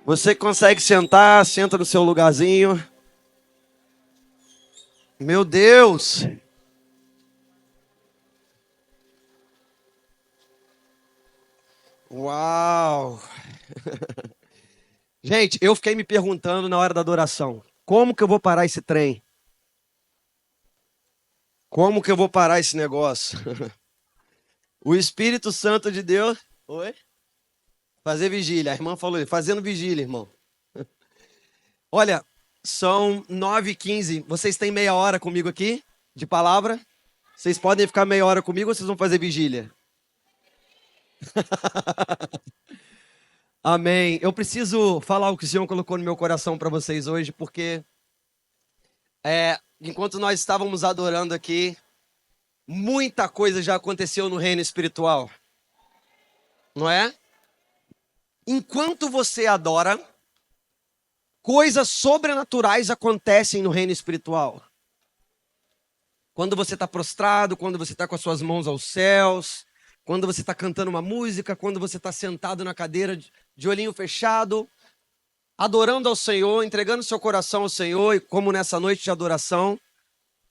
Você consegue sentar, senta no seu lugarzinho. Meu Deus! Uau! Gente, eu fiquei me perguntando na hora da adoração: como que eu vou parar esse trem? Como que eu vou parar esse negócio? O Espírito Santo de Deus. Oi? Fazer vigília. A irmã falou isso. Fazendo vigília, irmão. Olha, são 9h15. Vocês têm meia hora comigo aqui de palavra? Vocês podem ficar meia hora comigo ou vocês vão fazer vigília? Amém. Eu preciso falar o que o Senhor colocou no meu coração para vocês hoje, porque enquanto nós estávamos adorando aqui, muita coisa já aconteceu no reino espiritual, não é? Enquanto você adora, coisas sobrenaturais acontecem no reino espiritual. Quando você está prostrado, quando você está com as suas mãos aos céus, quando você está cantando uma música, quando você está sentado na cadeira de olhinho fechado, adorando ao Senhor, entregando seu coração ao Senhor, e como nessa noite de adoração,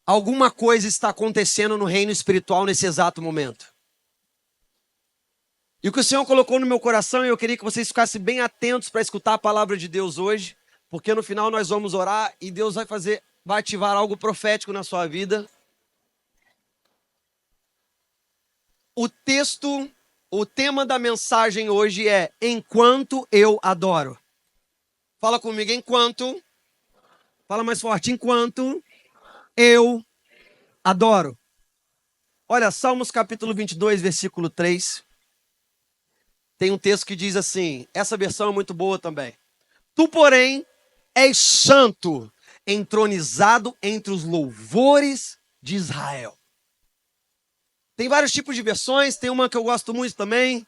alguma coisa está acontecendo no reino espiritual nesse exato momento. E o que o Senhor colocou no meu coração, e eu queria que vocês ficassem bem atentos para escutar a palavra de Deus hoje, porque no final nós vamos orar e Deus vai ativar algo profético na sua vida. O tema da mensagem hoje é Enquanto eu adoro. Fala comigo, enquanto. Fala mais forte, enquanto eu adoro. Olha, Salmos capítulo 22, versículo 3. Tem um texto que diz assim, essa versão é muito boa também. Tu, porém, és santo, entronizado entre os louvores de Israel. Tem vários tipos de versões, tem uma que eu gosto muito também,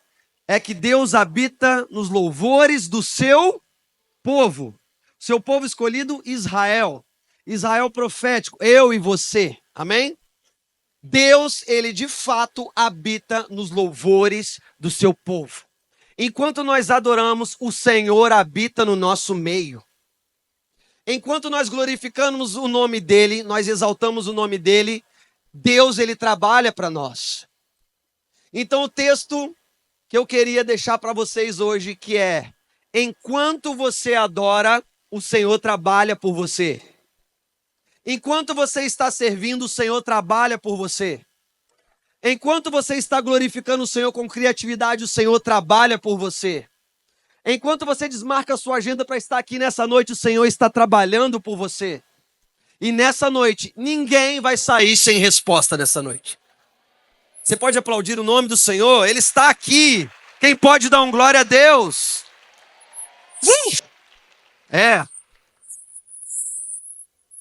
é que Deus habita nos louvores do seu povo. Seu povo escolhido, Israel. Israel profético, eu e você. Amém? Deus, ele de fato habita nos louvores do seu povo. Enquanto nós adoramos, o Senhor habita no nosso meio. Enquanto nós glorificamos o nome dele, nós exaltamos o nome dele, Deus, ele trabalha para nós. Então o texto que eu queria deixar para vocês hoje, que é: enquanto você adora, o Senhor trabalha por você. Enquanto você está servindo, o Senhor trabalha por você. Enquanto você está glorificando o Senhor com criatividade, o Senhor trabalha por você. Enquanto você desmarca a sua agenda para estar aqui nessa noite, o Senhor está trabalhando por você. E nessa noite, ninguém vai sair sem resposta nessa noite. Você pode aplaudir o nome do Senhor? Ele está aqui. Quem pode dar um glória a Deus?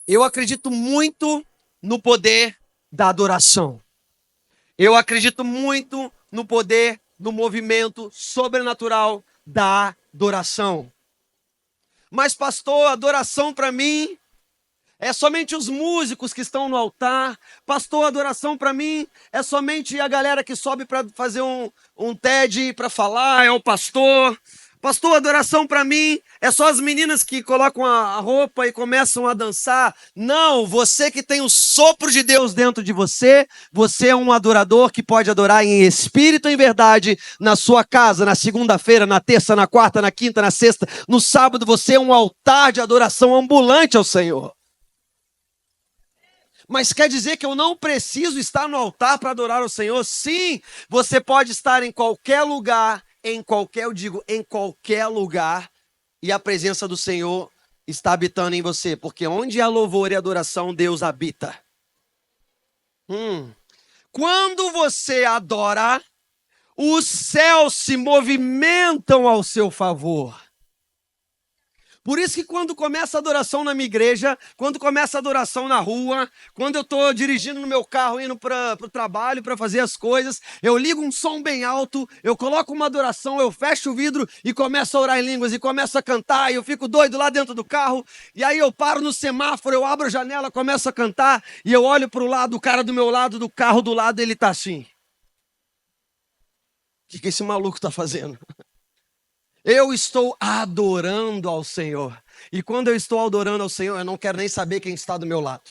Eu acredito muito no poder da adoração. Eu acredito muito no poder do movimento sobrenatural da adoração. Mas, pastor, adoração para mim é somente os músicos que estão no altar. Pastor, adoração para mim é somente a galera que sobe para fazer um TED para falar, é o pastor. Pastor, adoração para mim é só as meninas que colocam a roupa e começam a dançar. Não, você que tem o sopro de Deus dentro de você, você é um adorador que pode adorar em espírito e em verdade na sua casa, na segunda-feira, na terça, na quarta, na quinta, na sexta, no sábado. Você é um altar de adoração ambulante ao Senhor. Mas quer dizer que eu não preciso estar no altar para adorar o Senhor? Sim, você pode estar em qualquer lugar, em qualquer lugar, e a presença do Senhor está habitando em você, porque onde há louvor e adoração, Deus habita. Quando você adora, os céus se movimentam ao seu favor. Por isso que quando começa a adoração na minha igreja, quando começa a adoração na rua, quando eu estou dirigindo no meu carro, indo para o trabalho, para fazer as coisas, eu ligo um som bem alto, eu coloco uma adoração, eu fecho o vidro e começo a orar em línguas, e começo a cantar, e eu fico doido lá dentro do carro, e aí eu paro no semáforo, eu abro a janela, começo a cantar, e eu olho para o lado, o cara do meu lado, do carro do lado, ele está assim. O que esse maluco está fazendo? Eu estou adorando ao Senhor. E quando eu estou adorando ao Senhor, eu não quero nem saber quem está do meu lado.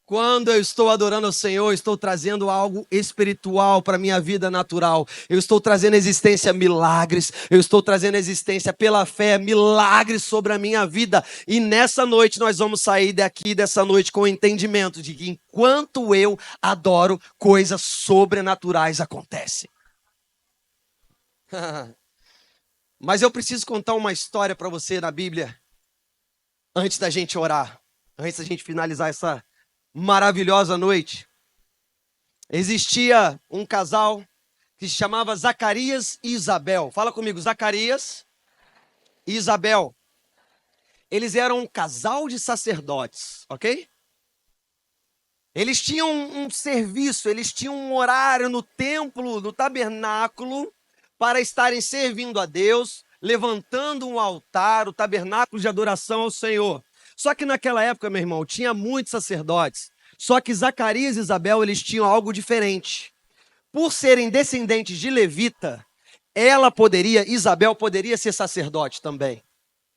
Quando eu estou adorando ao Senhor, eu estou trazendo algo espiritual para a minha vida natural. Eu estou trazendo à existência milagres. Eu estou trazendo à existência pela fé milagres sobre a minha vida. E nessa noite nós vamos sair daqui dessa noite com o entendimento de que enquanto eu adoro, coisas sobrenaturais acontecem. Mas eu preciso contar uma história para você na Bíblia antes da gente orar, antes da gente finalizar essa maravilhosa noite. Existia um casal que se chamava Zacarias e Isabel. Fala comigo, Zacarias e Isabel. Eles eram um casal de sacerdotes, ok? Eles tinham um serviço, eles tinham um horário no templo, no tabernáculo, para estarem servindo a Deus, levantando um altar, o tabernáculo de adoração ao Senhor. Só que naquela época, meu irmão, tinha muitos sacerdotes. Só que Zacarias e Isabel, eles tinham algo diferente. Por serem descendentes de levita, Isabel poderia ser sacerdote também.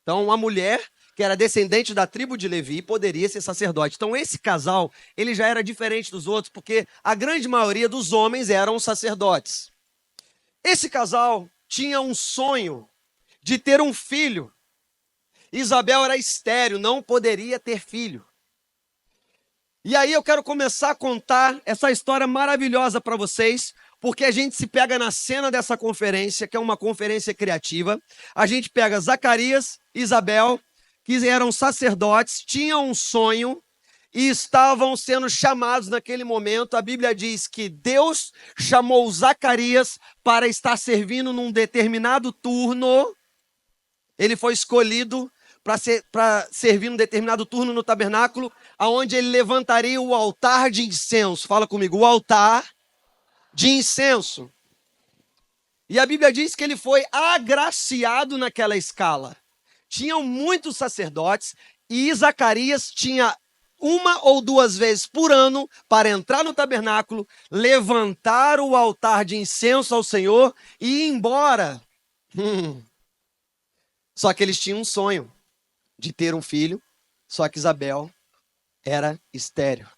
Então, uma mulher que era descendente da tribo de Levi poderia ser sacerdote. Então, esse casal, ele já era diferente dos outros, porque a grande maioria dos homens eram sacerdotes. Esse casal tinha um sonho de ter um filho. Isabel era estéril, não poderia ter filho. E aí eu quero começar a contar essa história maravilhosa para vocês, porque a gente se pega na cena dessa conferência, que é uma conferência criativa. A gente pega Zacarias e Isabel, que eram sacerdotes, tinham um sonho e estavam sendo chamados naquele momento. A Bíblia diz que Deus chamou Zacarias para estar servindo num determinado turno. Ele foi escolhido para servir num determinado turno no tabernáculo, aonde ele levantaria o altar de incenso. Fala comigo, o altar de incenso. E a Bíblia diz que ele foi agraciado naquela escala. Tinham muitos sacerdotes e Zacarias tinha uma ou duas vezes por ano para entrar no tabernáculo, levantar o altar de incenso ao Senhor e ir embora. Só que eles tinham um sonho de ter um filho, só que Isabel era estéril.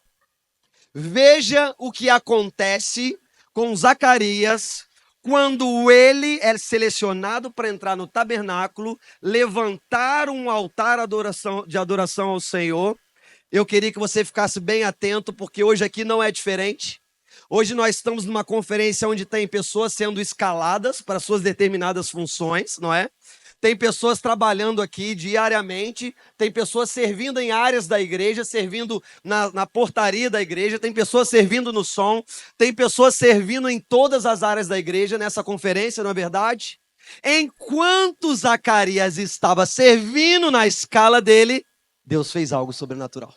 Veja o que acontece com Zacarias quando ele é selecionado para entrar no tabernáculo, levantar um altar de adoração ao Senhor. Eu queria que você ficasse bem atento, porque hoje aqui não é diferente. Hoje nós estamos numa conferência onde tem pessoas sendo escaladas para suas determinadas funções, não é? Tem pessoas trabalhando aqui diariamente, tem pessoas servindo em áreas da igreja, servindo na portaria da igreja, tem pessoas servindo no som, tem pessoas servindo em todas as áreas da igreja nessa conferência, não é verdade? Enquanto Zacarias estava servindo na escala dele, Deus fez algo sobrenatural.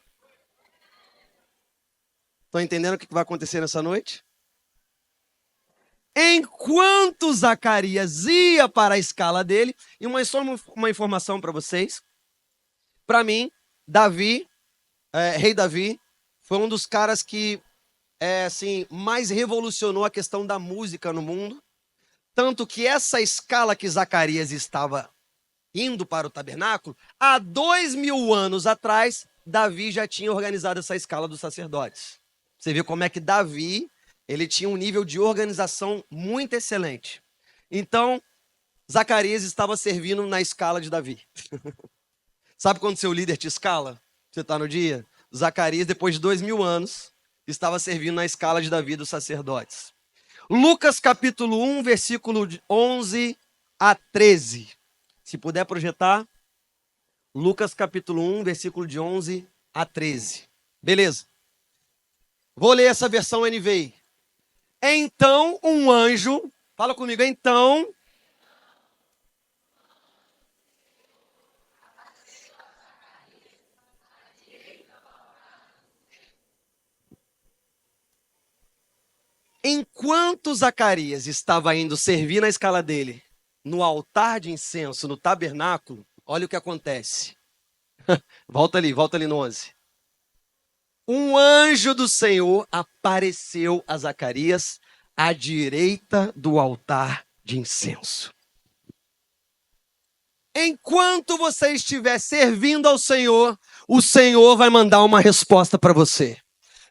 Estão entendendo o que vai acontecer nessa noite? Enquanto Zacarias ia para a escala dele, e uma informação para vocês, para mim, rei Davi, foi um dos caras que mais revolucionou a questão da música no mundo, tanto que essa escala que Zacarias estava indo para o tabernáculo, há 2000 anos atrás, Davi já tinha organizado essa escala dos sacerdotes. Você vê como é que Davi... ele tinha um nível de organização muito excelente. Então, Zacarias estava servindo na escala de Davi. Sabe quando seu líder te escala? Você está no dia? Zacarias, depois de 2000 anos, estava servindo na escala de Davi dos sacerdotes. Lucas capítulo 1, versículo de 11 a 13. Se puder projetar. Lucas capítulo 1, versículo de 11 a 13. Beleza. Vou ler essa versão NVI. Então um anjo, fala comigo, então enquanto Zacarias estava indo servir na escala dele, no altar de incenso, no tabernáculo, olha o que acontece. Volta ali no 11. Um anjo do Senhor apareceu a Zacarias à direita do altar de incenso. Enquanto você estiver servindo ao Senhor, o Senhor vai mandar uma resposta para você.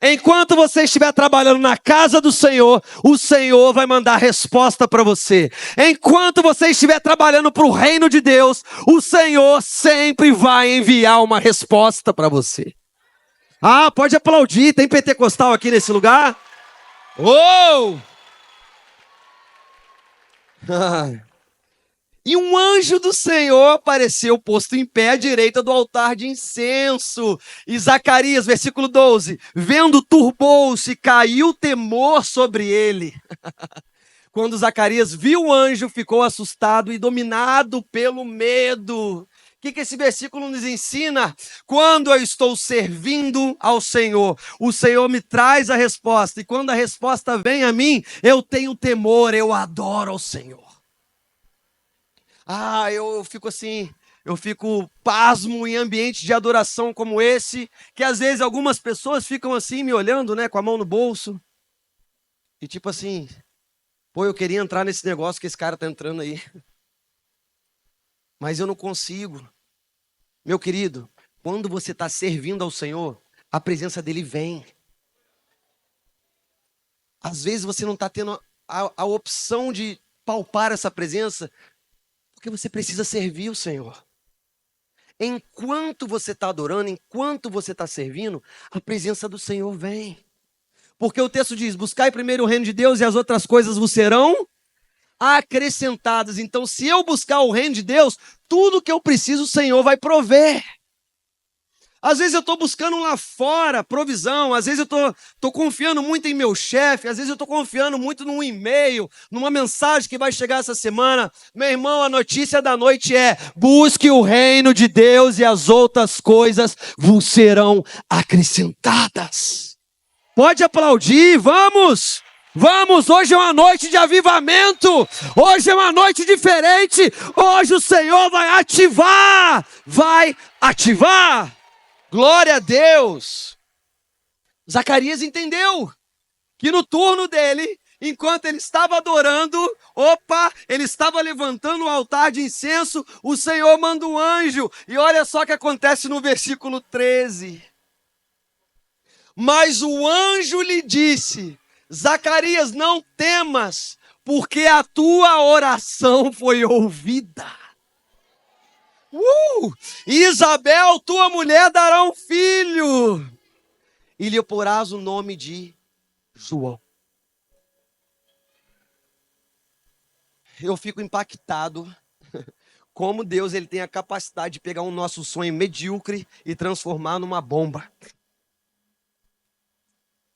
Enquanto você estiver trabalhando na casa do Senhor, o Senhor vai mandar resposta para você. Enquanto você estiver trabalhando para o reino de Deus, o Senhor sempre vai enviar uma resposta para você. Ah, pode aplaudir, tem pentecostal aqui nesse lugar? Uou! E um anjo do Senhor apareceu posto em pé à direita do altar de incenso. E Zacarias, versículo 12, vendo, turbou-se, caiu temor sobre ele. Quando Zacarias viu o anjo, ficou assustado e dominado pelo medo. O que esse versículo nos ensina? Quando eu estou servindo ao Senhor, o Senhor me traz a resposta. E quando a resposta vem a mim, eu tenho temor, eu adoro ao Senhor. Eu fico assim, eu fico pasmo em ambiente de adoração como esse, que às vezes algumas pessoas ficam assim me olhando, né, com a mão no bolso. E tipo assim, pô, eu queria entrar nesse negócio que esse cara tá entrando aí. Mas eu não consigo. Meu querido, quando você está servindo ao Senhor, a presença dele vem. Às vezes você não está tendo a opção de palpar essa presença, porque você precisa servir o Senhor. Enquanto você está adorando, enquanto você está servindo, a presença do Senhor vem. Porque o texto diz, buscai primeiro o reino de Deus e as outras coisas vos serão acrescentadas. Então, se eu buscar o reino de Deus, tudo que eu preciso o Senhor vai prover. Às vezes eu estou buscando lá fora provisão, às vezes eu estou confiando muito em meu chefe, às vezes eu estou confiando muito num e-mail, numa mensagem que vai chegar essa semana. Meu irmão, a notícia da noite é: busque o reino de Deus e as outras coisas vos serão acrescentadas. Pode aplaudir, vamos! Vamos, hoje é uma noite de avivamento, hoje é uma noite diferente, hoje o Senhor vai ativar. Glória a Deus! Zacarias entendeu que no turno dele, enquanto ele estava adorando, ele estava levantando o altar de incenso, o Senhor manda um anjo. E olha só o que acontece no versículo 13. Mas o anjo lhe disse: Zacarias, não temas, porque a tua oração foi ouvida. Isabel, tua mulher, dará um filho, e lhe porás o nome de João. Eu fico impactado como Deus ele tem a capacidade de pegar um nosso sonho medíocre e transformar numa bomba.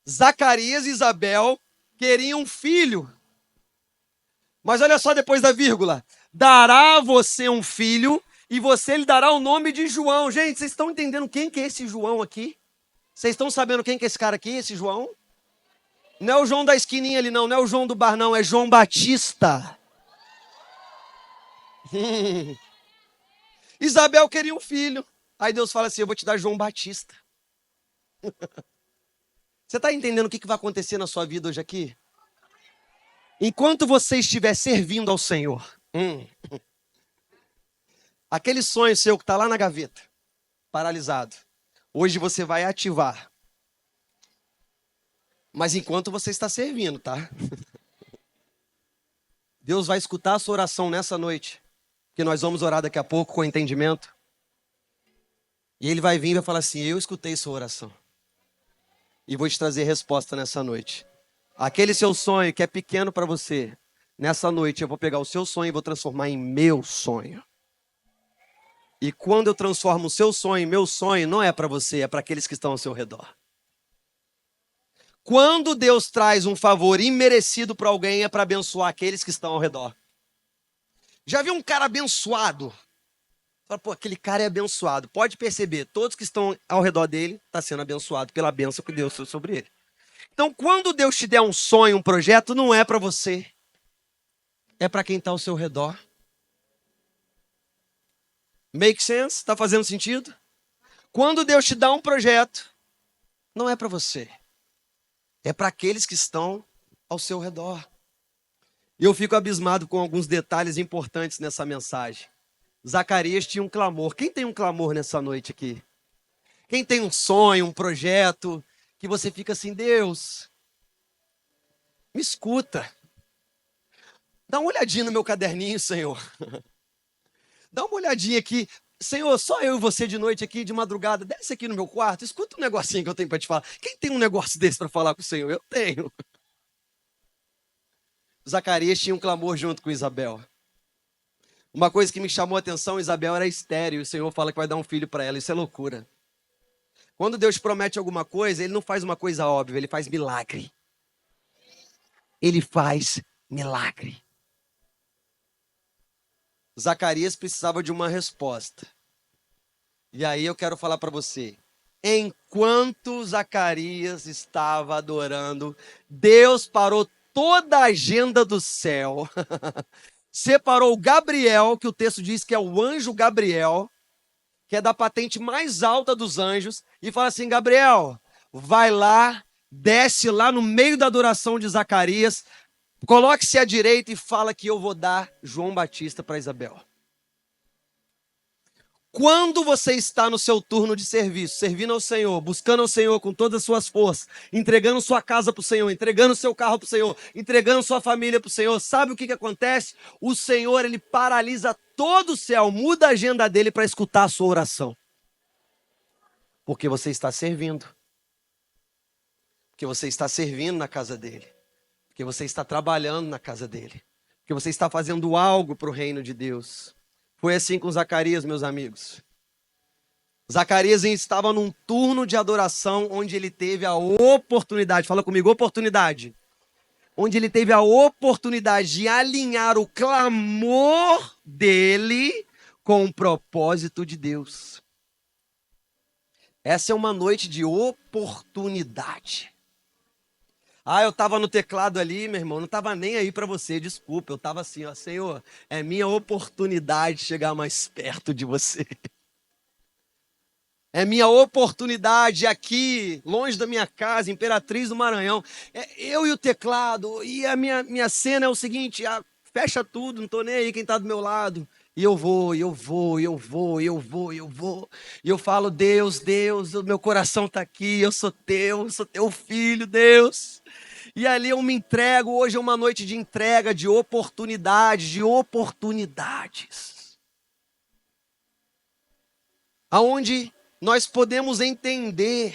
Zacarias e Isabel queriam um filho, mas olha só depois da vírgula: dará a você um filho, e você lhe dará o nome de João. Gente, vocês estão entendendo quem que é esse João aqui? Vocês estão sabendo quem que é esse cara aqui, esse João? Não é o João da esquininha ali não, não é o João do bar não, é João Batista. Isabel queria um filho. Aí Deus fala assim: eu vou te dar João Batista. Você está entendendo o que vai acontecer na sua vida hoje aqui? Enquanto você estiver servindo ao Senhor, aquele sonho seu que está lá na gaveta, paralisado, hoje você vai ativar. Mas enquanto você está servindo, tá? Deus vai escutar a sua oração nessa noite, que nós vamos orar daqui a pouco com entendimento. E Ele vai vir e vai falar assim: eu escutei sua oração. E vou te trazer resposta nessa noite. Aquele seu sonho que é pequeno para você, nessa noite eu vou pegar o seu sonho e vou transformar em meu sonho. E quando eu transformo o seu sonho em meu sonho, não é para você, é para aqueles que estão ao seu redor. Quando Deus traz um favor imerecido para alguém, é para abençoar aqueles que estão ao redor. Já viu um cara abençoado? Fala, pô, aquele cara é abençoado. Pode perceber, todos que estão ao redor dele estão sendo abençoados pela bênção que Deus fez sobre ele. Então, quando Deus te der um sonho, um projeto, não é para você. É para quem está ao seu redor. Make sense? Está fazendo sentido? Quando Deus te dá um projeto, não é para você. É para aqueles que estão ao seu redor. E eu fico abismado com alguns detalhes importantes nessa mensagem. Zacarias tinha um clamor. Quem tem um clamor nessa noite aqui? Quem tem um sonho, um projeto, que você fica assim, Deus, me escuta. Dá uma olhadinha no meu caderninho, Senhor. Dá uma olhadinha aqui. Senhor, só eu e você de noite aqui, de madrugada, desce aqui no meu quarto, escuta um negocinho que eu tenho para te falar. Quem tem um negócio desse para falar com o Senhor? Eu tenho. Zacarias tinha um clamor junto com Isabel. Uma coisa que me chamou a atenção, Isabel era estéril, e o Senhor fala que vai dar um filho para ela, isso é loucura. Quando Deus promete alguma coisa, Ele não faz uma coisa óbvia, Ele faz milagre. Ele faz milagre. Zacarias precisava de uma resposta. E aí eu quero falar para você. Enquanto Zacarias estava adorando, Deus parou toda a agenda do céu. Separou Gabriel, que o texto diz que é o anjo Gabriel, que é da patente mais alta dos anjos, e fala assim, Gabriel, vai lá, desce lá no meio da adoração de Zacarias, coloque-se à direita e fala que eu vou dar João Batista para Isabel. Quando você está no seu turno de serviço, servindo ao Senhor, buscando ao Senhor com todas as suas forças, entregando sua casa para o Senhor, entregando seu carro para o Senhor, entregando sua família para o Senhor, sabe o que acontece? O Senhor, Ele paralisa todo o céu, muda a agenda dele para escutar a sua oração. Porque você está servindo. Porque você está servindo na casa dele. Porque você está trabalhando na casa dele. Porque você está fazendo algo para o reino de Deus. Foi assim com Zacarias, meus amigos. Zacarias estava num turno de adoração onde ele teve a oportunidade, fala comigo, oportunidade. Onde ele teve a oportunidade de alinhar o clamor dele com o propósito de Deus. Essa é uma noite de oportunidade. Eu estava no teclado ali, meu irmão, não estava nem aí para você, desculpa. Eu estava assim, ó, Senhor, é minha oportunidade de chegar mais perto de você. É minha oportunidade aqui, longe da minha casa, Imperatriz do Maranhão. Eu e o teclado, e a minha cena é o seguinte, fecha tudo, não estou nem aí quem está do meu lado. E eu vou. E eu falo, Deus, o meu coração está aqui, eu sou teu filho, Deus. E ali eu me entrego, hoje é uma noite de entrega, de oportunidades. Aonde nós podemos entender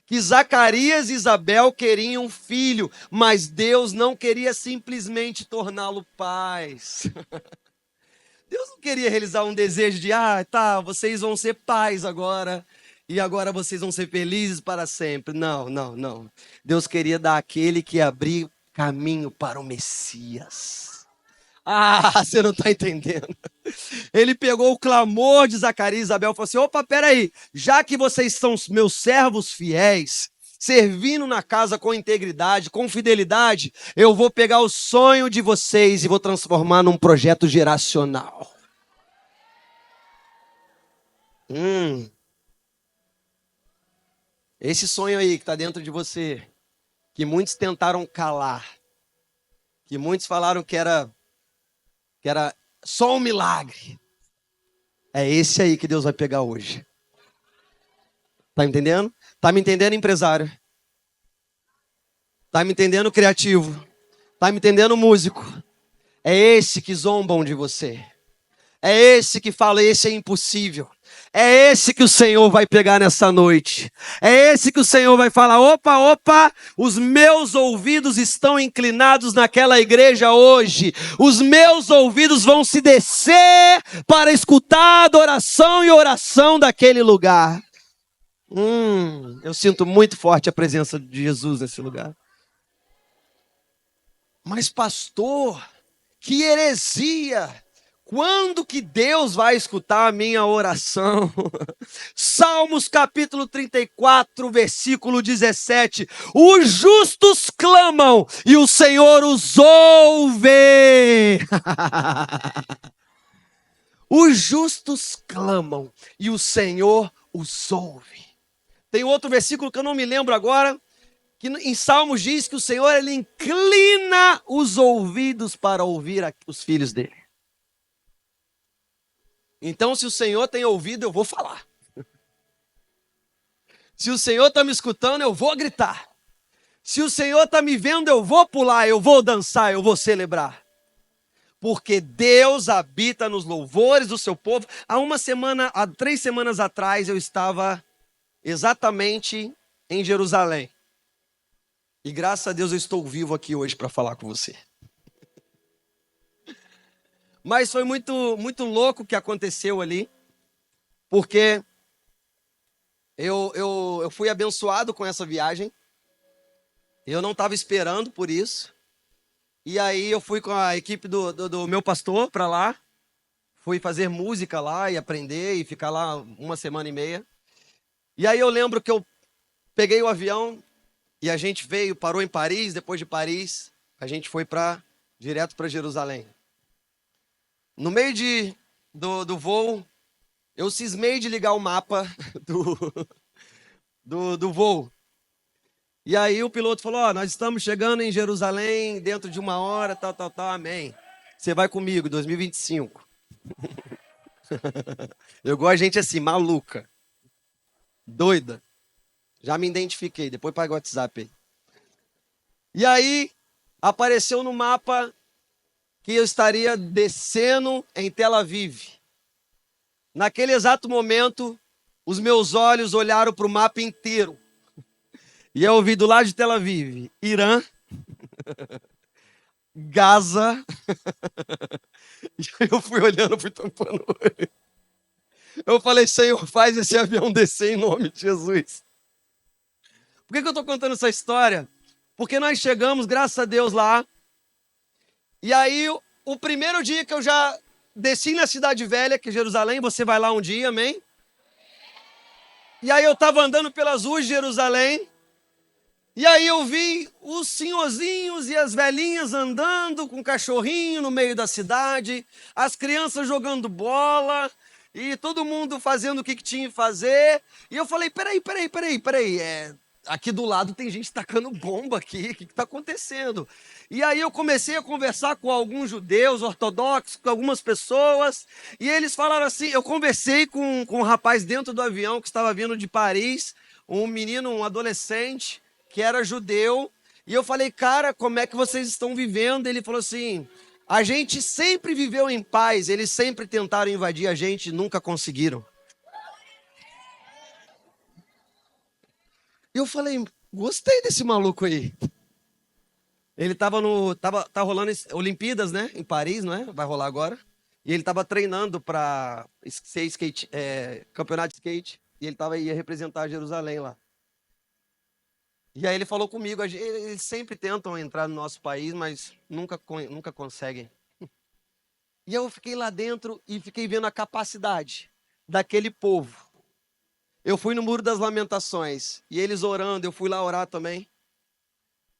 que Zacarias e Isabel queriam um filho, mas Deus não queria simplesmente torná-lo pais. Deus não queria realizar um desejo de, vocês vão ser pais agora, e agora vocês vão ser felizes para sempre. Não. Deus queria dar aquele que abrir caminho para o Messias. Você não está entendendo. Ele pegou o clamor de Zacarias e Isabel e falou assim, opa, peraí, já que vocês são meus servos fiéis, servindo na casa com integridade, com fidelidade, eu vou pegar o sonho de vocês e vou transformar num projeto geracional. Esse sonho aí que está dentro de você, que muitos tentaram calar, que muitos falaram que era só um milagre, é esse aí que Deus vai pegar hoje. Tá entendendo? Tá me entendendo, empresário? Tá me entendendo, criativo? Tá me entendendo, músico? É esse que zombam de você. É esse que fala, esse é impossível. É esse que o Senhor vai pegar nessa noite. É esse que o Senhor vai falar, opa, os meus ouvidos estão inclinados naquela igreja hoje. Os meus ouvidos vão se descer para escutar a adoração e oração daquele lugar. Eu sinto muito forte a presença de Jesus nesse lugar. Mas pastor, que heresia! Quando que Deus vai escutar a minha oração? Salmos capítulo 34, versículo 17. Os justos clamam e o Senhor os ouve. Os justos clamam e o Senhor os ouve. Tem outro versículo que eu não me lembro agora, que em Salmos diz que o Senhor, Ele inclina os ouvidos para ouvir os filhos dele. Então, se o Senhor tem ouvido, eu vou falar. Se o Senhor está me escutando, eu vou gritar. Se o Senhor está me vendo, eu vou pular, eu vou dançar, eu vou celebrar. Porque Deus habita nos louvores do seu povo. Há 3 semanas atrás, eu estava exatamente em Jerusalém. E graças a Deus eu estou vivo aqui hoje para falar com você. Mas foi muito, muito louco o que aconteceu ali, porque eu fui abençoado com essa viagem. Eu não estava esperando por isso. E aí eu fui com a equipe do meu pastor para lá. Fui fazer música lá e aprender e ficar lá 1 semana e meia. E aí eu lembro que eu peguei o avião e a gente veio, parou em Paris. Depois de Paris, a gente foi direto para Jerusalém. No meio do voo, eu cismei de ligar o mapa do voo. E aí o piloto falou, nós estamos chegando em Jerusalém dentro de 1 hora, tal, amém. Você vai comigo, 2025. Eu gosto de gente assim, maluca, doida. Já me identifiquei, depois paga o WhatsApp aí. E aí, apareceu no mapa que eu estaria descendo em Tel Aviv. Naquele exato momento, os meus olhos olharam para o mapa inteiro. E eu ouvi do lado de Tel Aviv, Irã, Gaza. E eu fui olhando, fui tampando o olho. Eu falei, Senhor, faz esse avião descer em nome de Jesus. Por que eu estou contando essa história? Porque nós chegamos, graças a Deus, lá. E aí, o primeiro dia que eu já desci na Cidade Velha, que é Jerusalém, você vai lá um dia, amém? E aí eu estava andando pelas ruas de Jerusalém. E aí eu vi os senhorzinhos e as velhinhas andando com cachorrinho no meio da cidade, as crianças jogando bola e todo mundo fazendo o que tinha que fazer. E eu falei, peraí, aqui do lado tem gente tacando bomba aqui, o que está acontecendo? E aí eu comecei a conversar com alguns judeus ortodoxos, com algumas pessoas, e eles falaram assim, eu conversei com um rapaz dentro do avião que estava vindo de Paris, um menino, um adolescente, que era judeu, e eu falei, cara, como é que vocês estão vivendo? Ele falou assim, a gente sempre viveu em paz, eles sempre tentaram invadir a gente, nunca conseguiram. E eu falei, gostei desse maluco aí. Ele tá rolando Olimpíadas, né, em Paris, não é? Vai rolar agora. E ele tava treinando para ser campeonato de skate, e ele ia representar Jerusalém lá. E aí ele falou comigo, eles sempre tentam entrar no nosso país, mas nunca conseguem. E eu fiquei lá dentro e fiquei vendo a capacidade daquele povo. Eu fui no Muro das Lamentações, e eles orando, eu fui lá orar também.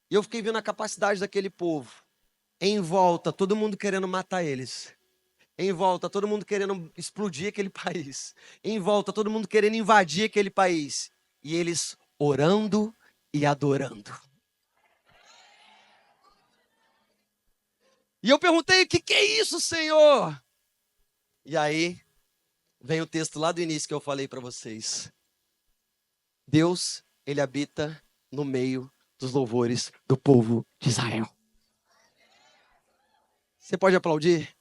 E eu fiquei vendo a capacidade daquele povo. Em volta, todo mundo querendo matar eles. Em volta, todo mundo querendo explodir aquele país. Em volta, todo mundo querendo invadir aquele país. E eles orando e adorando. E eu perguntei, o que é isso, Senhor? E aí, vem o texto lá do início que eu falei para vocês. Deus, ele habita no meio dos louvores do povo de Israel. Você pode aplaudir?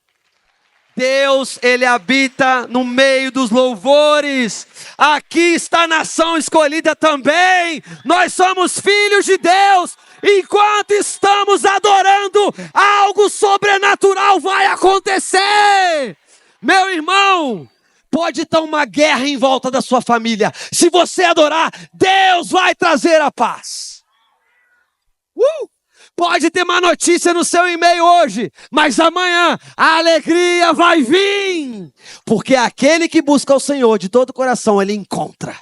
Deus, ele habita no meio dos louvores. Aqui está a nação escolhida também. Nós somos filhos de Deus. Enquanto estamos adorando, algo sobrenatural vai acontecer. Meu irmão, pode estar uma guerra em volta da sua família. Se você adorar, Deus vai trazer a paz. Pode ter má notícia no seu e-mail hoje, mas amanhã a alegria vai vir. Porque aquele que busca o Senhor de todo o coração, ele encontra.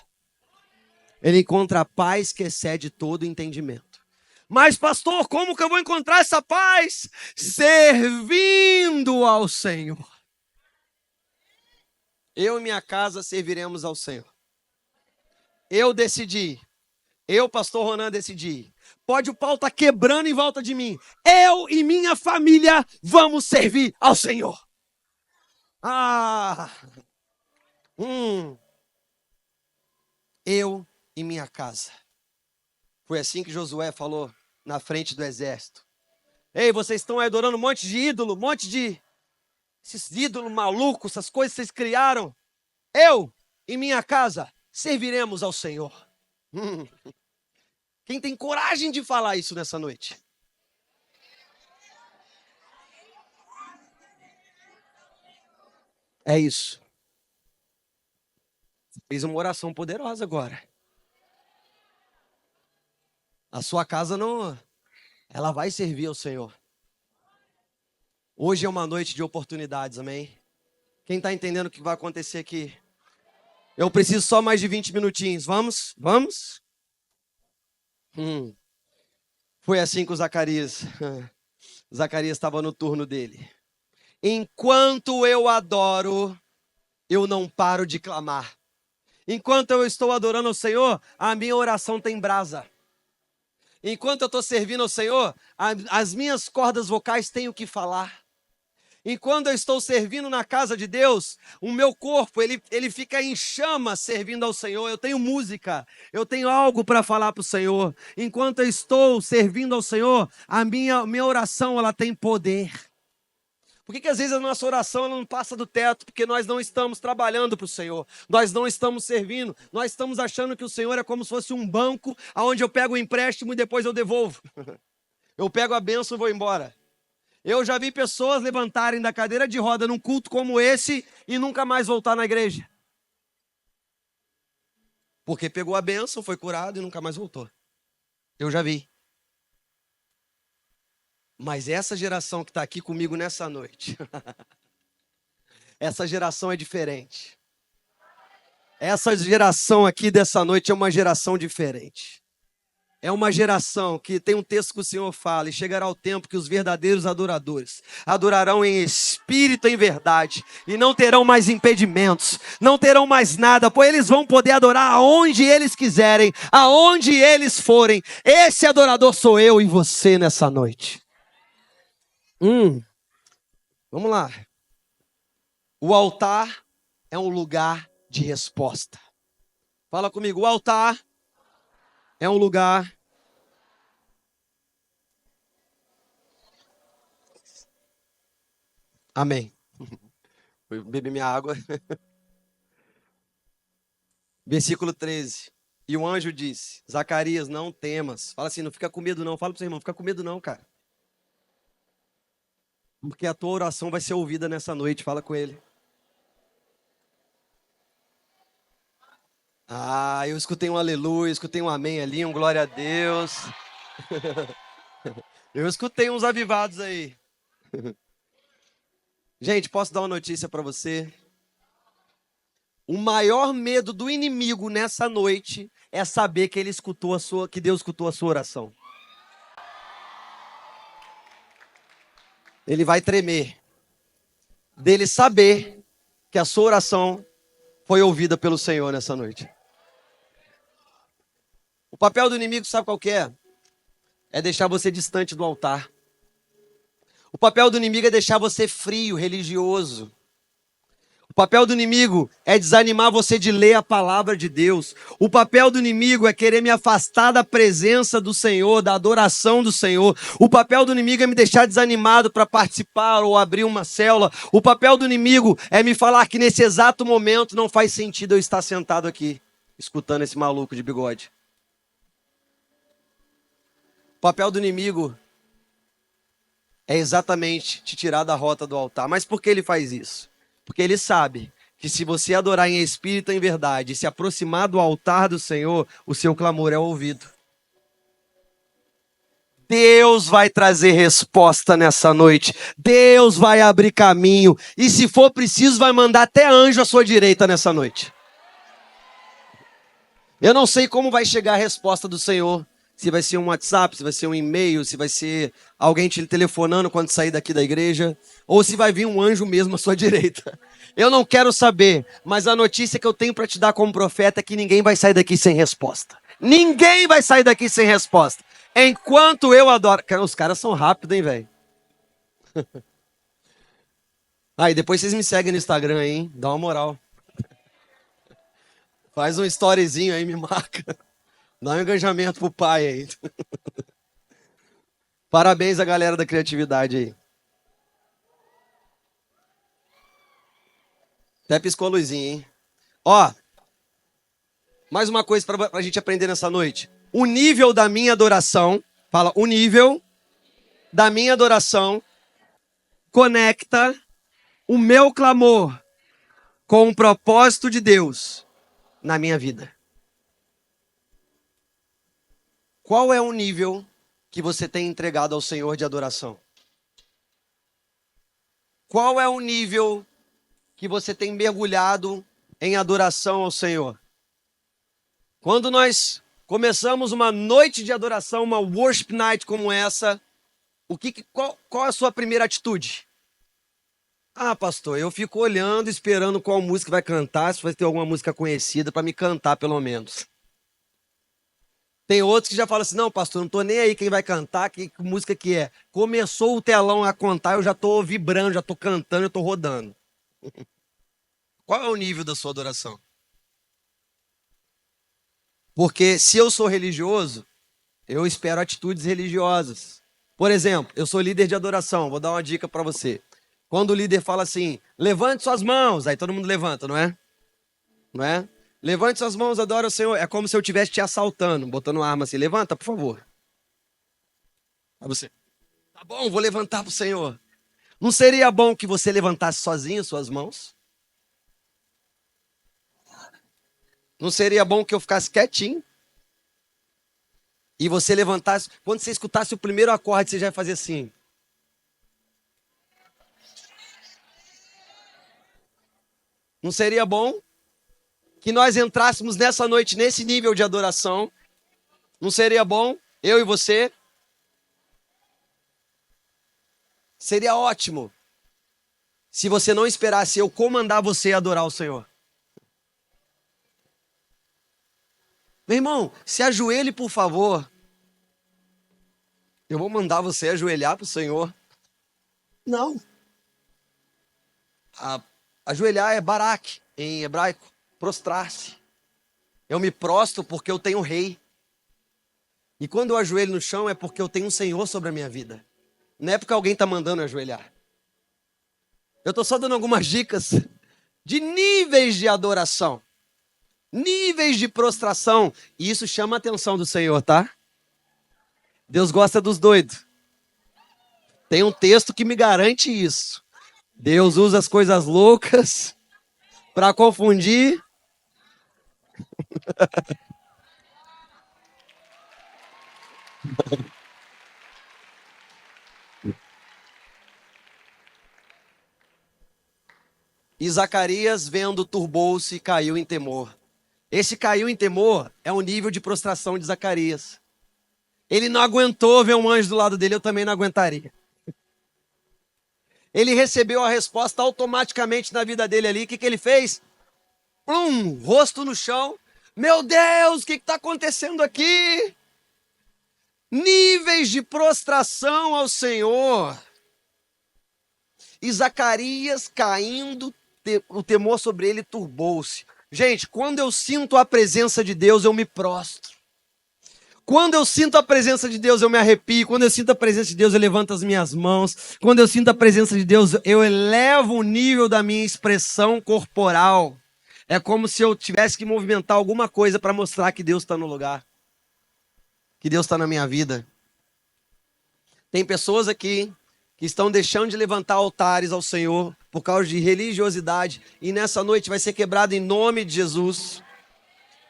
Ele encontra a paz que excede todo entendimento. Mas pastor, como que eu vou encontrar essa paz? Servindo ao Senhor. Eu e minha casa serviremos ao Senhor. Eu decidi. Eu, pastor Ronan, decidi. Pode o pau estar quebrando em volta de mim. Eu e minha família vamos servir ao Senhor. Eu e minha casa. Foi assim que Josué falou na frente do exército. Ei, vocês estão aí adorando um monte de ídolo, um monte de esses ídolos malucos, essas coisas que vocês criaram. Eu e minha casa serviremos ao Senhor. Quem tem coragem de falar isso nessa noite? É isso. Fiz uma oração poderosa agora. A sua casa não, ela vai servir ao Senhor. Hoje é uma noite de oportunidades, amém? Quem está entendendo o que vai acontecer aqui? Eu preciso só mais de 20 minutinhos. Vamos? Vamos? Foi assim com Zacarias. Zacarias estava no turno dele. Enquanto eu adoro, eu não paro de clamar. Enquanto eu estou adorando ao Senhor, a minha oração tem brasa. Enquanto eu estou servindo ao Senhor, as minhas cordas vocais têm o que falar. Enquanto eu estou servindo na casa de Deus, o meu corpo, ele fica em chama servindo ao Senhor. Eu tenho música, eu tenho algo para falar para o Senhor. Enquanto eu estou servindo ao Senhor, a minha oração, ela tem poder. Por que às vezes a nossa oração ela não passa do teto? Porque nós não estamos trabalhando para o Senhor. Nós não estamos servindo. Nós estamos achando que o Senhor é como se fosse um banco, onde eu pego o empréstimo e depois eu devolvo. Eu pego a bênção e vou embora. Eu já vi pessoas levantarem da cadeira de roda num culto como esse e nunca mais voltar na igreja. Porque pegou a bênção, foi curado e nunca mais voltou. Eu já vi. Mas essa geração que está aqui comigo nessa noite, essa geração é diferente. Essa geração aqui dessa noite é uma geração diferente. É uma geração que tem um texto que o Senhor fala, e chegará o tempo que os verdadeiros adoradores adorarão em espírito e em verdade, e não terão mais impedimentos, não terão mais nada, pois eles vão poder adorar aonde eles quiserem, aonde eles forem. Esse adorador sou eu e você nessa noite. Vamos lá. O altar é um lugar de resposta. Fala comigo, o altar é um lugar. Amém. Vou beber minha água. Versículo 13. E o anjo disse: Zacarias, não temas. Fala assim, não fica com medo não. Fala pro seu irmão, não fica com medo não, cara. Porque a tua oração vai ser ouvida nessa noite. Fala com ele. Ah, eu escutei um aleluia, escutei um amém ali, um glória a Deus. Eu escutei uns avivados aí. Gente, posso dar uma notícia para você? O maior medo do inimigo nessa noite é saber que que Deus escutou a sua oração. Ele vai tremer dele saber que a sua oração foi ouvida pelo Senhor nessa noite. O papel do inimigo, sabe qual que é? É deixar você distante do altar. O papel do inimigo é deixar você frio, religioso. O papel do inimigo é desanimar você de ler a palavra de Deus. O papel do inimigo é querer me afastar da presença do Senhor, da adoração do Senhor. O papel do inimigo é me deixar desanimado para participar ou abrir uma célula. O papel do inimigo é me falar que nesse exato momento não faz sentido eu estar sentado aqui, escutando esse maluco de bigode. O papel do inimigo é exatamente te tirar da rota do altar. Mas por que ele faz isso? Porque ele sabe que se você adorar em espírito e em verdade, e se aproximar do altar do Senhor, o seu clamor é ouvido. Deus vai trazer resposta nessa noite. Deus vai abrir caminho. E se for preciso, vai mandar até anjo à sua direita nessa noite. Eu não sei como vai chegar a resposta do Senhor. Se vai ser um WhatsApp, se vai ser um e-mail, se vai ser alguém te telefonando quando sair daqui da igreja, ou se vai vir um anjo mesmo à sua direita. Eu não quero saber, mas a notícia que eu tenho para te dar como profeta é que ninguém vai sair daqui sem resposta. Ninguém vai sair daqui sem resposta. Enquanto eu adoro... Cara, os caras são rápidos, hein, velho? Aí, depois vocês me seguem no Instagram, hein? Dá uma moral. Faz um storyzinho aí, me marca. Dá um engajamento pro pai aí. Parabéns à galera da criatividade aí. Até piscou a luzinha, hein? Ó, mais uma coisa pra gente aprender nessa noite. O nível da minha adoração, fala, o nível da minha adoração conecta o meu clamor com o propósito de Deus na minha vida. Qual é o nível que você tem entregado ao Senhor de adoração? Qual é o nível que você tem mergulhado em adoração ao Senhor? Quando nós começamos uma noite de adoração, uma worship night como essa, qual é a sua primeira atitude? Ah, pastor, eu fico olhando, esperando qual música vai cantar, se vai ter alguma música conhecida para me cantar pelo menos. Tem outros que já falam assim, não, pastor, não tô nem aí quem vai cantar, que música que é. Começou o telão a contar, eu já tô vibrando, já tô cantando, eu tô rodando. Qual é o nível da sua adoração? Porque se eu sou religioso, eu espero atitudes religiosas. Por exemplo, eu sou líder de adoração, vou dar uma dica para você. Quando o líder fala assim, levante suas mãos, aí todo mundo levanta, não é? Não é? Levante suas mãos, adora o Senhor. É como se eu estivesse te assaltando, botando uma arma assim. Levanta, por favor. Aí você, tá bom, vou levantar para o Senhor. Não seria bom que você levantasse sozinho suas mãos? Não seria bom que eu ficasse quietinho? E você levantasse, quando você escutasse o primeiro acorde, você já ia fazer assim. Não seria bom que nós entrássemos nessa noite nesse nível de adoração? Não seria bom, eu e você? Seria ótimo se você não esperasse eu comandar você a adorar o Senhor. Meu irmão, se ajoelhe, por favor. Eu vou mandar você ajoelhar para o Senhor. Não. Ajoelhar é barak, em hebraico, prostrar-se. Eu me prostro porque eu tenho um rei. E quando eu ajoelho no chão é porque eu tenho um Senhor sobre a minha vida. Não é porque alguém está mandando eu ajoelhar. Eu estou só dando algumas dicas de níveis de adoração, níveis de prostração. E isso chama a atenção do Senhor, tá? Deus gosta dos doidos. Tem um texto que me garante isso. Deus usa as coisas loucas para confundir. E Zacarias, vendo, turbou-se e caiu em temor. Esse caiu em temor é o nível de prostração de Zacarias. Ele não aguentou ver um anjo do lado dele, eu também não aguentaria. Ele recebeu a resposta automaticamente na vida dele ali. O que ele fez? Rosto no chão. Meu Deus, o que está acontecendo aqui? Níveis de prostração ao Senhor. E Zacarias caindo, o temor sobre ele turbou-se. Gente, quando eu sinto a presença de Deus, eu me prostro. Quando eu sinto a presença de Deus, eu me arrepio. Quando eu sinto a presença de Deus, eu levanto as minhas mãos. Quando eu sinto a presença de Deus, eu elevo o nível da minha expressão corporal. É como se eu tivesse que movimentar alguma coisa para mostrar que Deus está no lugar. Que Deus está na minha vida. Tem pessoas aqui que estão deixando de levantar altares ao Senhor por causa de religiosidade. E nessa noite vai ser quebrado em nome de Jesus.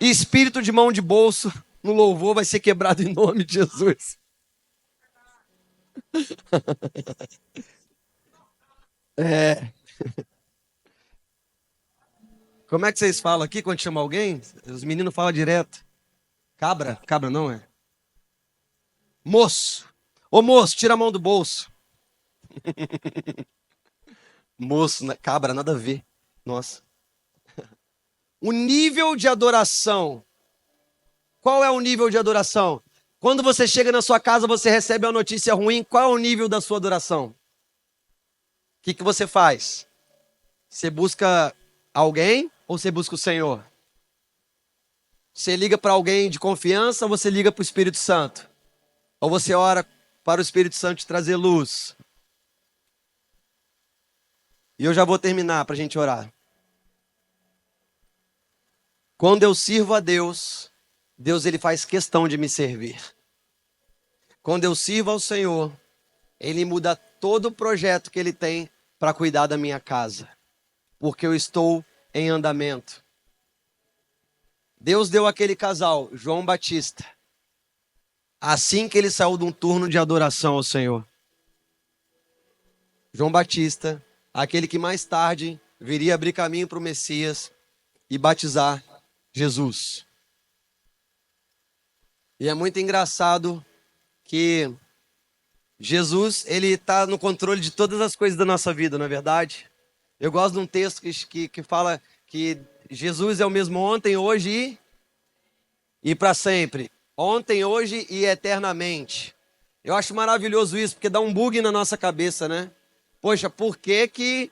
E espírito de mão de bolso no louvor vai ser quebrado em nome de Jesus. É. Como é que vocês falam aqui quando chama alguém? Os meninos falam direto. Cabra? Cabra não é? Moço. Ô moço, tira a mão do bolso. Moço, cabra, nada a ver. Nossa. O nível de adoração. Qual é o nível de adoração? Quando você chega na sua casa, você recebe uma notícia ruim. Qual é o nível da sua adoração? O que você faz? Você busca alguém ou você busca o Senhor? Você liga para alguém de confiança ou você liga para o Espírito Santo? Ou você ora para o Espírito Santo te trazer luz? E eu já vou terminar para a gente orar. Quando eu sirvo a Deus, Deus ele faz questão de me servir. Quando eu sirvo ao Senhor, Ele muda todo o projeto que Ele tem para cuidar da minha casa. Porque eu estou em andamento. Deus deu àquele casal, João Batista, assim que ele saiu de um turno de adoração ao Senhor. João Batista, aquele que mais tarde viria abrir caminho para o Messias e batizar Jesus. E é muito engraçado que Jesus, ele está no controle de todas as coisas da nossa vida, não é verdade? Eu gosto de um texto que fala que Jesus é o mesmo ontem, hoje e para sempre. Ontem, hoje e eternamente. Eu acho maravilhoso isso, porque dá um bug na nossa cabeça, né? Poxa, por que que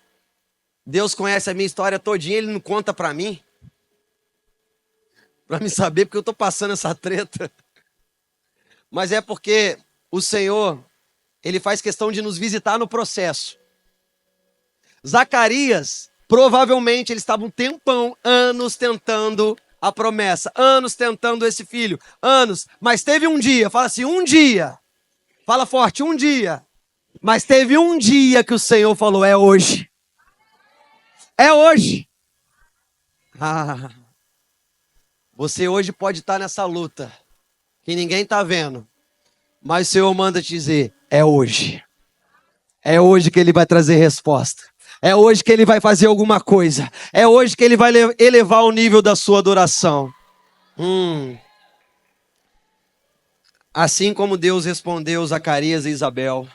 Deus conhece a minha história todinha e Ele não conta para mim? Para me saber porque eu estou passando essa treta. Mas é porque o Senhor, Ele faz questão de nos visitar no processo. Zacarias, provavelmente ele estava um tempão, anos tentando a promessa, anos tentando esse filho, anos. Mas teve um dia, fala assim, um dia. Fala forte, um dia. Mas teve um dia que o Senhor falou, é hoje. É hoje. Ah, você hoje pode estar nessa luta, que ninguém está vendo. Mas o Senhor manda te dizer, é hoje. É hoje que Ele vai trazer resposta. É hoje que Ele vai fazer alguma coisa. É hoje que Ele vai elevar o nível da sua adoração. Assim como Deus respondeu Zacarias e Isabel,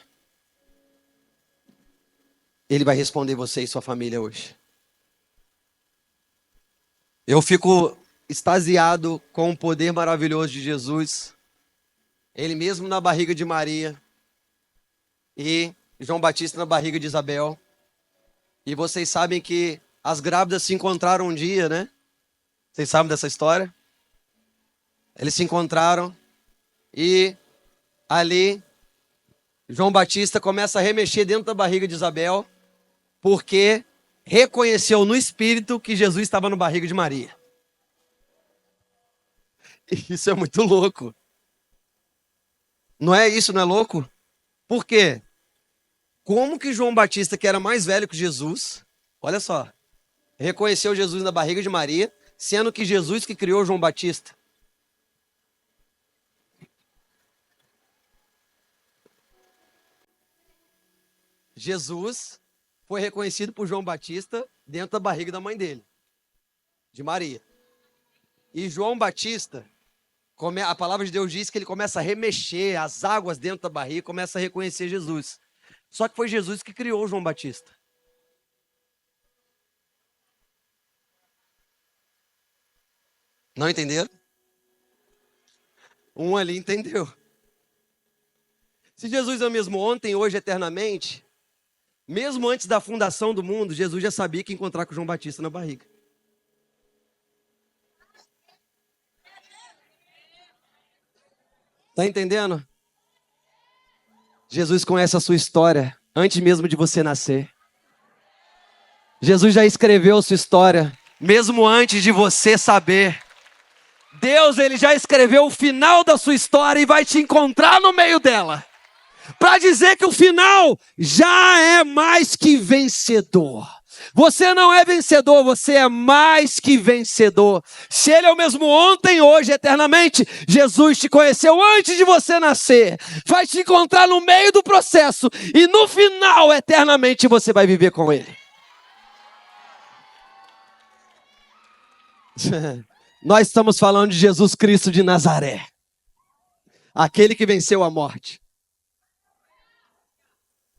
Ele vai responder você e sua família hoje. Eu fico extasiado com o poder maravilhoso de Jesus. Ele mesmo na barriga de Maria e João Batista na barriga de Isabel. E vocês sabem que as grávidas se encontraram um dia, né? Vocês sabem dessa história? Eles se encontraram e ali João Batista começa a remexer dentro da barriga de Isabel, porque reconheceu no espírito que Jesus estava na barriga de Maria. Isso é muito louco. Não é isso, não é louco? Por quê? Como que João Batista, que era mais velho que Jesus, olha só, reconheceu Jesus na barriga de Maria, sendo que Jesus que criou João Batista? Jesus foi reconhecido por João Batista dentro da barriga da mãe dele, de Maria. E João Batista, a palavra de Deus diz que ele começa a remexer as águas dentro da barriga e começa a reconhecer Jesus. Só que foi Jesus que criou João Batista. Não entenderam? Um ali entendeu. Se Jesus é o mesmo ontem, hoje, eternamente, mesmo antes da fundação do mundo, Jesus já sabia que ia encontrar com João Batista na barriga. Tá entendendo? Jesus conhece a sua história antes mesmo de você nascer. Jesus já escreveu sua história mesmo antes de você saber. Deus, ele já escreveu o final da sua história e vai te encontrar no meio dela. Para dizer que o final já é mais que vencedor. Você não é vencedor, você é mais que vencedor. Se Ele é o mesmo ontem, hoje, eternamente, Jesus te conheceu antes de você nascer. Vai te encontrar no meio do processo e no final, eternamente, você vai viver com Ele. Nós estamos falando de Jesus Cristo de Nazaré. Aquele que venceu a morte.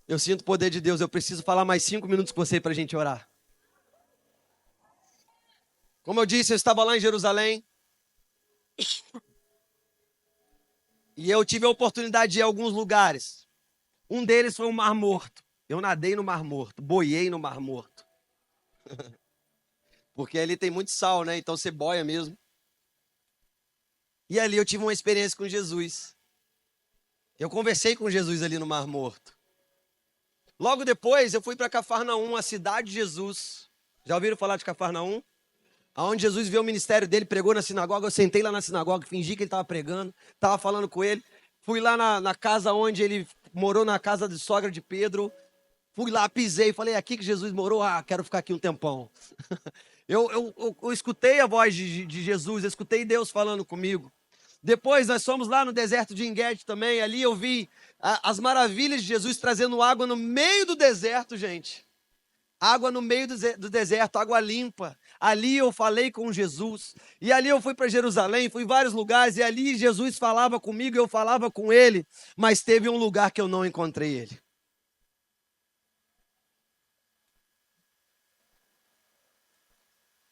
Eu sinto o poder de Deus, eu preciso falar mais 5 minutos com você para a gente orar. Como eu disse, eu estava lá em Jerusalém. E eu tive a oportunidade de ir a alguns lugares. Um deles foi o Mar Morto. Eu nadei no Mar Morto, boiei no Mar Morto. Porque ali tem muito sal, né? Então você boia mesmo. E ali eu tive uma experiência com Jesus. Eu conversei com Jesus ali no Mar Morto. Logo depois eu fui para Cafarnaum, a cidade de Jesus. Já ouviram falar de Cafarnaum? Aonde Jesus viu o ministério dele, pregou na sinagoga. Eu sentei lá na sinagoga, fingi que ele estava pregando, estava falando com ele. Fui lá na casa onde ele morou, na casa de sogra de Pedro. Fui lá, pisei, falei, é aqui que Jesus morou? Ah, quero ficar aqui um tempão. Eu escutei a voz de Jesus, eu escutei Deus falando comigo. Depois nós fomos lá no deserto de En-Gedi também. Ali eu vi as maravilhas de Jesus trazendo água no meio do deserto, gente. Água no meio do deserto, água limpa. Ali eu falei com Jesus. E ali eu fui para Jerusalém, fui em vários lugares. E ali Jesus falava comigo, eu falava com ele. Mas teve um lugar que eu não encontrei ele.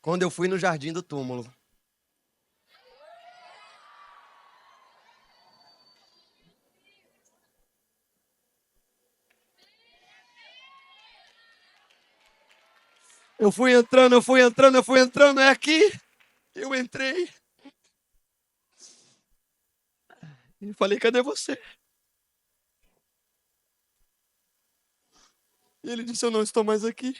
Quando eu fui no jardim do túmulo. Eu fui entrando, eu fui entrando, eu fui entrando. É aqui. Eu entrei. E falei, cadê você? E ele disse, eu não estou mais aqui.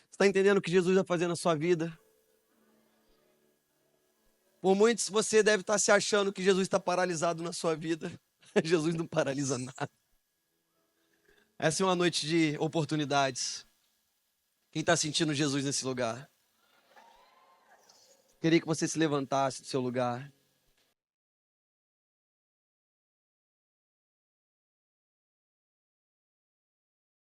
Você está entendendo o que Jesus vai fazer na sua vida? Por muitos, você deve estar se achando que Jesus está paralisado na sua vida. Jesus não paralisa nada. Essa é uma noite de oportunidades. Quem está sentindo Jesus nesse lugar? Queria que você se levantasse do seu lugar.